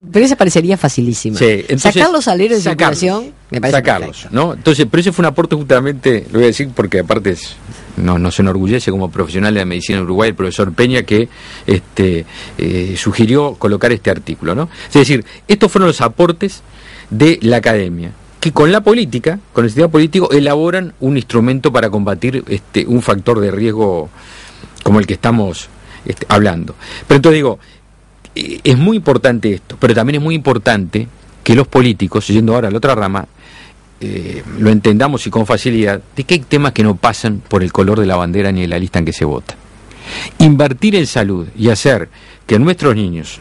Pero esa parecería facilísima. Sí, entonces, sacar los aleros de circulación me parece sacarlos, ¿no? Entonces, pero ese fue un aporte justamente, lo voy a decir porque aparte nos enorgullece como profesional de la medicina en Uruguay el profesor Peña, que sugirió colocar este artículo, ¿no? Es decir, estos fueron los aportes de la academia, que con la política, con el sistema político, elaboran un instrumento para combatir un factor de riesgo como el que estamos hablando. Pero entonces digo, es muy importante esto, pero también es muy importante que los políticos, yendo ahora a la otra rama, lo entendamos y con facilidad, de que hay temas que no pasan por el color de la bandera ni de la lista en que se vota. Invertir en salud y hacer que nuestros niños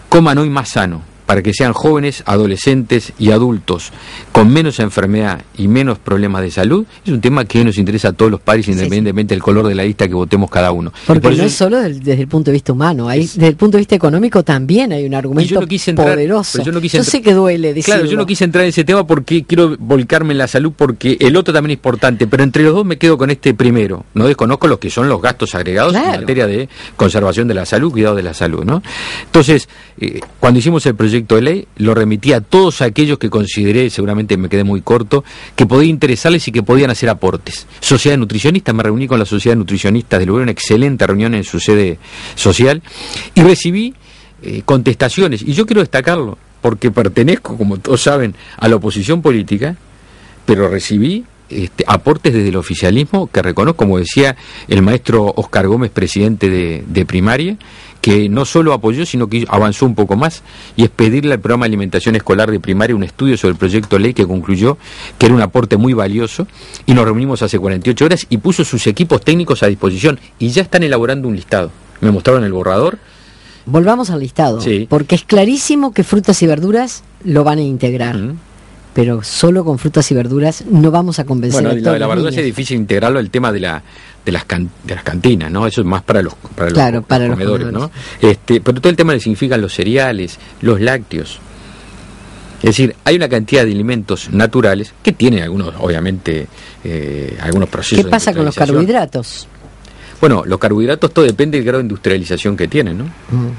coman hoy más sano, para que sean jóvenes, adolescentes y adultos con menos enfermedad y menos problemas de salud, es un tema que nos interesa a todos los padres, independientemente del color de la lista que votemos cada uno. Porque por no es solo desde el punto de vista humano, desde el punto de vista económico también hay un argumento poderoso. Yo sé que duele decirlo. Claro, yo no quise entrar en ese tema porque quiero volcarme en la salud, porque el otro también es importante, pero entre los dos me quedo con este primero. No desconozco los que son los gastos agregados en materia de conservación de la salud, cuidado de la salud, ¿no? Entonces, cuando hicimos el proyecto de ley, lo remití a todos aquellos que consideré, seguramente me quedé muy corto, que podía interesarles y que podían hacer aportes. Sociedad Nutricionista, me reuní con la Sociedad Nutricionista del Uruguay, una excelente reunión en su sede social, y recibí contestaciones, y yo quiero destacarlo, porque pertenezco, como todos saben, a la oposición política, pero recibí aportes desde el oficialismo, que reconozco, como decía el maestro Oscar Gómez, presidente de primaria, que no solo apoyó, sino que avanzó un poco más, y es pedirle al programa de alimentación escolar de primaria un estudio sobre el proyecto de ley que concluyó que era un aporte muy valioso, y nos reunimos hace 48 horas y puso sus equipos técnicos a disposición, y ya están elaborando un listado. Me mostraron el borrador. Volvamos al listado, sí, porque es clarísimo que frutas y verduras lo van a integrar. Pero solo con frutas y verduras no vamos a convencer a todos los niños. La verdad es difícil integrarlo al tema de las cantinas, ¿no? Eso es más para los comedores, ¿no? Pero todo el tema que significan los cereales, los lácteos. Es decir, hay una cantidad de alimentos naturales que tienen algunos, obviamente, algunos procesos. ¿Qué pasa con los carbohidratos? Bueno, los carbohidratos, todo depende del grado de industrialización que tienen, ¿no?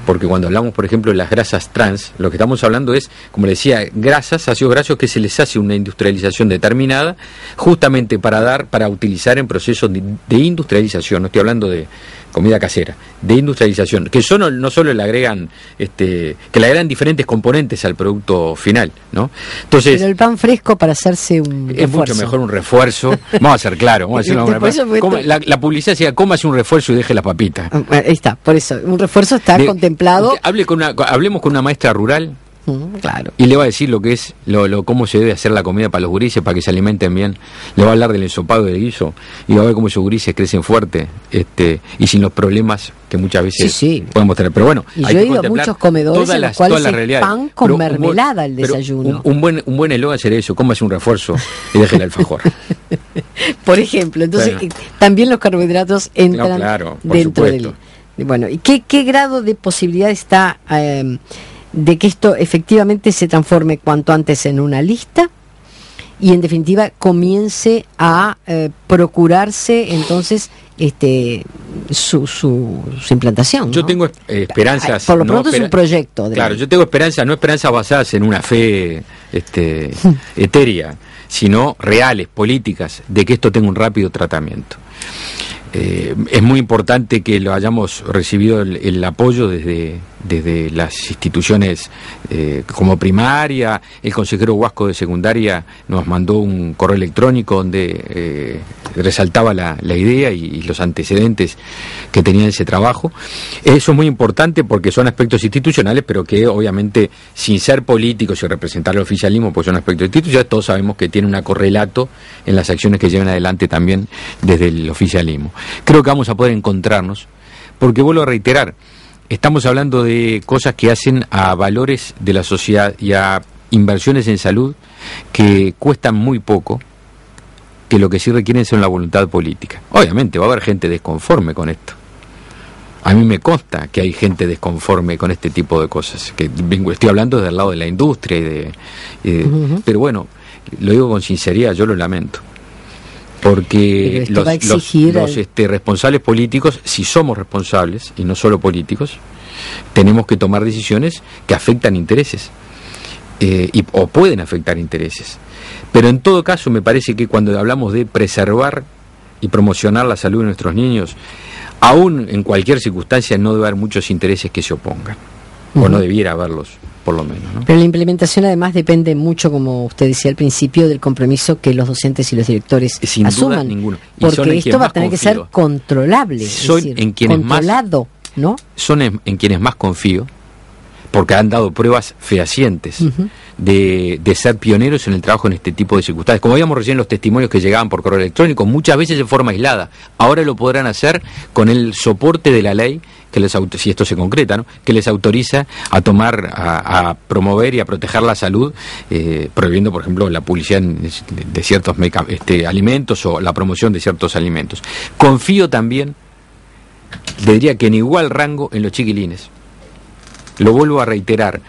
Porque cuando hablamos, por ejemplo, de las grasas trans, lo que estamos hablando es, como le decía, grasas, ácidos grasos que se les hace una industrialización determinada, justamente para utilizar en procesos de industrialización. No estoy hablando de comida casera, de industrialización, que no solo le agregan, que le agregan diferentes componentes al producto final, ¿no? Entonces, pero el pan fresco para hacerse un refuerzo. Es mucho mejor un refuerzo. Vamos a ser claros, vamos a decir la publicidad decía, cómase un refuerzo y deje las papitas. Ahí está, por eso, un refuerzo está contemplado. Hablemos con una maestra rural. Claro. Y le va a decir lo que es, cómo se debe hacer la comida para los gurises, para que se alimenten bien. Le va a hablar del ensopado, del guiso, y va a ver cómo esos gurises crecen fuerte, y sin los problemas que muchas veces podemos tener. Pero bueno, y yo he ido a muchos comedores en los cuales es pan con mermelada el desayuno. Un buen eslogan sería eso: cómase un refuerzo y deje el alfajor. Por ejemplo, entonces también los carbohidratos entran dentro del... Bueno, ¿y qué grado de posibilidad está de que esto efectivamente se transforme cuanto antes en una lista y en definitiva comience a procurarse entonces su implantación, ¿no? Yo tengo esperanzas. Por lo pronto es un proyecto. Claro, yo tengo esperanzas, no esperanzas basadas en una fe etérea, sino reales, políticas, de que esto tenga un rápido tratamiento. Es muy importante que lo hayamos recibido el apoyo desde las instituciones como primaria. El consejero Huasco de secundaria nos mandó un correo electrónico donde resaltaba la idea y los antecedentes que tenía ese trabajo. Eso es muy importante porque son aspectos institucionales, pero que obviamente, sin ser políticos y representar el oficialismo, pues son aspectos institucionales, todos sabemos que tiene un correlato en las acciones que llevan adelante también desde el oficialismo. Creo que vamos a poder encontrarnos, porque vuelvo a reiterar, estamos hablando de cosas que hacen a valores de la sociedad y a inversiones en salud que cuestan muy poco, que lo que sí requieren son la voluntad política. Obviamente va a haber gente desconforme con esto. A mí me consta que hay gente desconforme con este tipo de cosas, que estoy hablando del lado de la industria pero bueno, lo digo con sinceridad, yo lo lamento. Porque los responsables políticos, si somos responsables, y no solo políticos, tenemos que tomar decisiones que afectan intereses, o pueden afectar intereses. Pero en todo caso me parece que cuando hablamos de preservar y promocionar la salud de nuestros niños, aún en cualquier circunstancia no debe haber muchos intereses que se opongan, o no debiera haberlos, por lo menos, ¿no? Pero la implementación además depende mucho, como usted decía al principio, del compromiso que los docentes y los directores sin asuman. Duda ninguno. Porque esto va a tener que ser controlable, controlado, ¿no? Son en quienes más confío, porque han dado pruebas fehacientes de ser pioneros en el trabajo en este tipo de circunstancias. Como veíamos recién los testimonios que llegaban por correo electrónico, muchas veces de forma aislada. Ahora lo podrán hacer con el soporte de la ley, que si esto se concreta, ¿no?, que les autoriza a tomar, a promover y a proteger la salud, prohibiendo, por ejemplo, la publicidad de ciertos alimentos o la promoción de ciertos alimentos. Confío también, le diría que en igual rango, en los chiquilines. Lo vuelvo a reiterar,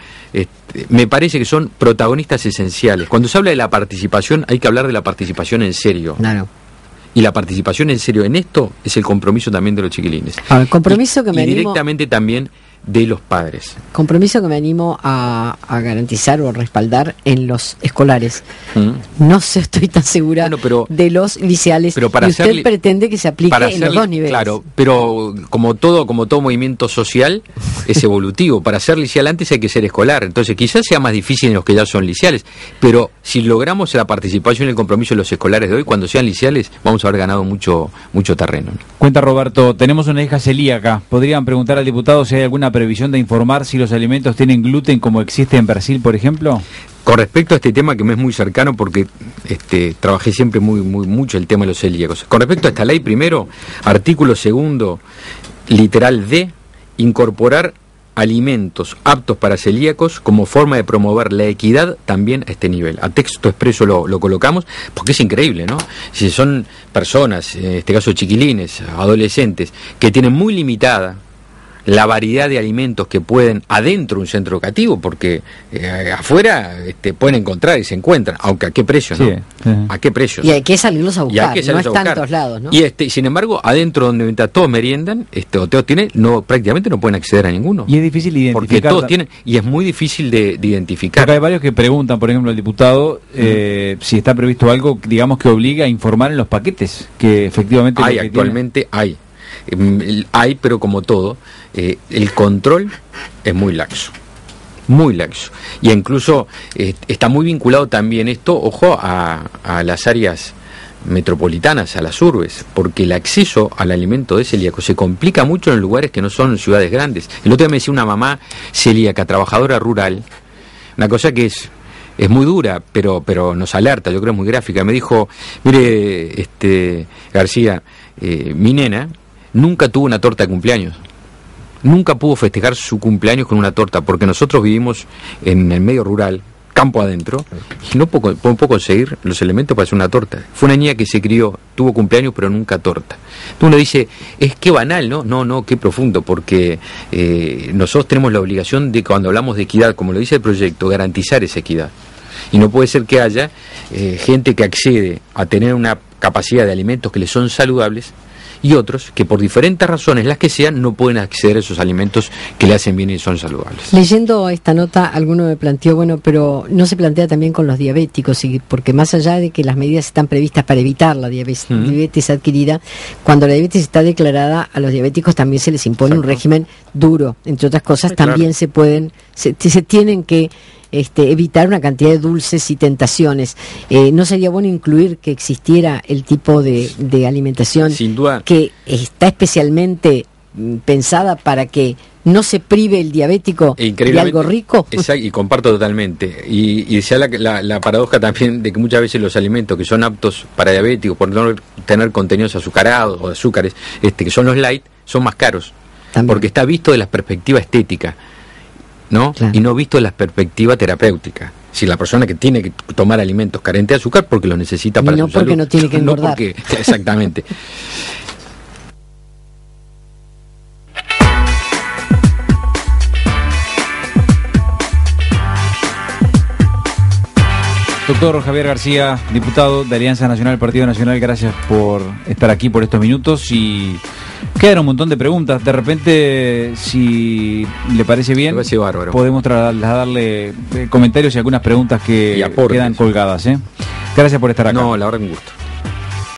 me parece que son protagonistas esenciales. Cuando se habla de la participación, hay que hablar de la participación en serio. Claro. Y la participación en serio en esto es el compromiso también de los chiquilines. El compromiso que me animo, directamente también de los padres. Compromiso que me animo a garantizar o a respaldar en los escolares. No sé, estoy tan segura de los liceales. Pero para y usted pretende que se aplique en los dos niveles. Claro, pero como todo movimiento social es evolutivo. Para ser liceal antes hay que ser escolar. Entonces quizás sea más difícil en los que ya son liceales. Pero si logramos la participación y el compromiso de los escolares de hoy, cuando sean liceales, vamos a haber ganado mucho terreno. Cuenta Roberto, tenemos una hija celíaca. ¿Podrían preguntar al diputado si hay alguna previsión de informar si los alimentos tienen gluten como existe en Brasil, por ejemplo? Con respecto a este tema que me es muy cercano porque trabajé siempre mucho el tema de los celíacos. Con respecto a esta ley, primero, artículo 2, literal D, incorporar alimentos aptos para celíacos como forma de promover la equidad también a este nivel. A texto expreso lo colocamos porque es increíble, ¿no? Si son personas, en este caso chiquilines, adolescentes, que tienen muy limitada la variedad de alimentos que pueden adentro de un centro educativo, porque afuera pueden encontrar y se encuentran, aunque a qué precio, ¿no? Sí. ¿A qué precio? Y hay que salirlos a buscar, no están en todos lados, ¿no? Y sin embargo, adentro donde todos meriendan, o todos tienen, prácticamente no pueden acceder a ninguno. Y es difícil identificar. Porque todos tienen, y es muy difícil de identificar. Porque hay varios que preguntan, por ejemplo, al diputado, si está previsto algo, digamos, que obliga a informar en los paquetes, que efectivamente... Actualmente hay, pero como todo, el control es muy laxo, y incluso está muy vinculado también esto, ojo, a las áreas metropolitanas, a las urbes, porque el acceso al alimento de celíaco se complica mucho en lugares que no son ciudades grandes. El otro día me decía una mamá celíaca, trabajadora rural, una cosa que es muy dura, pero nos alerta, yo creo muy gráfica. Me dijo, mire, García, mi nena nunca tuvo una torta de cumpleaños. Nunca pudo festejar su cumpleaños con una torta, porque nosotros vivimos en el medio rural, campo adentro, y no puedo conseguir los elementos para hacer una torta. Fue una niña que se crió, tuvo cumpleaños, pero nunca torta. Entonces uno dice, es que banal, ¿no? No, qué profundo, porque nosotros tenemos la obligación de, cuando hablamos de equidad, como lo dice el proyecto, garantizar esa equidad. Y no puede ser que haya gente que accede a tener una capacidad de alimentos que les son saludables, y otros que por diferentes razones, las que sean, no pueden acceder a esos alimentos que le hacen bien y son saludables. Leyendo esta nota, alguno me planteó, pero no se plantea también con los diabéticos, porque más allá de que las medidas están previstas para evitar la diabetes adquirida, cuando la diabetes está declarada, a los diabéticos también se les impone un régimen duro. Entre otras cosas, también se tienen que evitar una cantidad de dulces y tentaciones. ¿No sería bueno incluir que existiera el tipo de alimentación sin duda, que está especialmente pensada para que no se prive el diabético de algo rico? Exacto, y comparto totalmente. Y sea la paradoja también de que muchas veces los alimentos que son aptos para diabéticos, por no tener contenidos azucarados o de azúcares, que son los light, son más caros. También. Porque está visto de la perspectiva estética, ¿no? Claro. Y no visto de la perspectiva terapéutica. Si la persona que tiene que tomar alimentos carentes de azúcar porque los necesita para su salud. No porque no tiene que engordar. Exactamente. Doctor Javier García, diputado de Alianza Nacional, Partido Nacional, gracias por estar aquí por estos minutos y quedan un montón de preguntas. De repente, si le parece bien, podemos trasladarle comentarios y algunas preguntas que quedan colgadas. Gracias por estar acá. No, la verdad, un gusto.